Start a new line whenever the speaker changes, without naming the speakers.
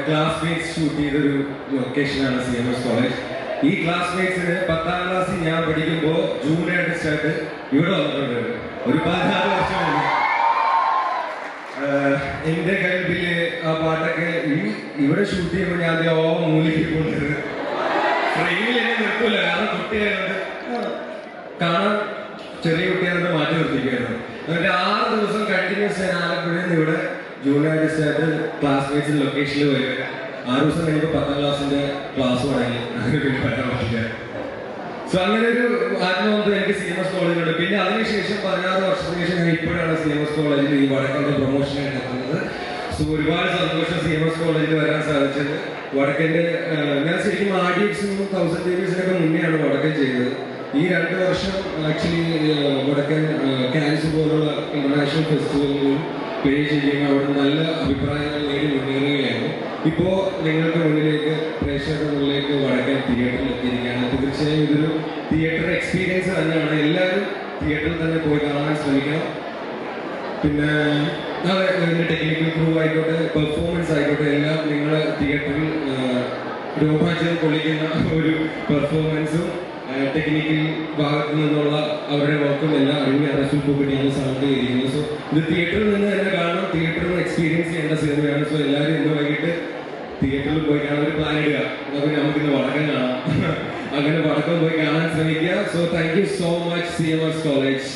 Classmates shoot ചെയ്തൊരു ലൊക്കേഷനാണ് CMS college. ഈ ക്ലാസ്മേറ്റ്സിന് 10ാം ക്ലാസ്സിൽ ഞാൻ പഠിക്കുമ്പോൾ ജൂൺ ആയിട്ട് ഇവിടെ വന്നിട്ടുണ്ട്. ഒരു 16 വർഷം മുന്നേ എൻ്റെ കഴിവില് ആ പാട്ടൊക്കെ ഇവിടെ ഷൂട്ട് ചെയ്യുമ്പോൾ ഞാൻ മൂലിക്ക് കൊണ്ടുവരുന്നത് ഫ്രെയിമിൽ എന്നെ നിർത്തൂല. കാരണം കുട്ടികളുണ്ട് കാണാൻ ചെറിയ കുട്ടികളെ മാറ്റി നിർത്തിക്കുമായിരുന്നു. എന്നിട്ട് 6 ദിവസം കണ്ടിന്യൂസ് ഞാൻ ആലപ്പുഴയിൽ നിന്ന് ഇവിടെ ജൂൺ ആയിട്ട് ക്ലാസ്മേറ്റ്സിന് ലൊക്കേഷനിൽ വരിക. 6 ദിവസം കഴിയുമ്പോൾ 10ാം ക്ലാസ്സിന്റെ ക്ലാസ് തുടങ്ങി. അങ്ങനെ പിന്നെ പറ്റാൻ പറ്റില്ല. സോ അങ്ങനെ ഒരു ആത്മബന്ധം എനിക്ക് CMS കോളേജിലുണ്ട്. പിന്നെ അതിനുശേഷം 16 വർഷത്തിന് ശേഷം ഞാൻ ഇപ്പോഴാണ് CMS കോളേജിൽ ഈ വടക്കൻ്റെ പ്രൊമോഷനായിട്ട് എത്തുന്നത്. സോ ഒരുപാട് സന്തോഷം CMS കോളേജിൽ വരാൻ സാധിച്ചത്. വടക്കൻ്റെ ഞാൻ ശരിക്കും RDX 1000 ഡേയ്സിനൊക്കെ മുന്നെയാണ് വടക്കൻ ചെയ്തത്. ഈ 2 വർഷം ആക്ച്വലി വടക്കൻ കാൻസ് പോലുള്ള ഇന്റർനാഷണൽ ഫെസ്റ്റിവലുകളിൽ പ്ലേ ചെയ്യുകയും അവിടെ നല്ല അഭിപ്രായങ്ങൾ നേടി മുന്നേറുകയായിരുന്നു. ഇപ്പോൾ നിങ്ങൾക്ക് മുന്നിലേക്ക് പ്രേക്ഷകരുടെ മുന്നിലേക്ക് വടക്കൻ തിയേറ്ററിൽ എത്തിയിരിക്കുകയാണ്. തീർച്ചയായും ഇതൊരു തിയേറ്റർ എക്സ്പീരിയൻസ് തന്നെയാണ്. എല്ലാവരും തിയേറ്ററിൽ തന്നെ പോയി കാണാൻ ശ്രമിക്കണം. പിന്നെ അതിൻ്റെ ടെക്നിക്കൽ ക്രൂ ആയിക്കോട്ടെ, പെർഫോമൻസ് ആയിക്കോട്ടെ, എല്ലാം നിങ്ങൾ തിയേറ്ററിൽ രോമാഞ്ചം കൊള്ളിക്കുന്ന ഒരു പെർഫോമൻസും ടെക്നിക്കൽ ഭാഗത്തു നിന്നുള്ള അവരുടെ വർക്കും എല്ലാം അറിഞ്ഞ് അറസ്റ്റിൽ പോയിട്ടാണ് സൗണ്ട് ചെയ്തിരിക്കുന്നത്. സോ ഇത് തിയേറ്ററിൽ നിന്ന് തന്നെ കാണണം, തിയേറ്ററിൽ നിന്ന് എക്സ്പീരിയൻസ് ചെയ്യേണ്ട സിനിമയാണ്. സോ എല്ലാവരും ഇന്ന് വൈകിട്ട് തിയേറ്ററിൽ പോയി കാണാൻ ഒരു പ്ലാൻ ഇടുക. എന്നാൽ പിന്നെ നമുക്കിന്ന് വടക്കം കാണാം. അങ്ങനെ വടക്കം പോയി കാണാൻ ശ്രമിക്കുക. So thank you so much CMS college.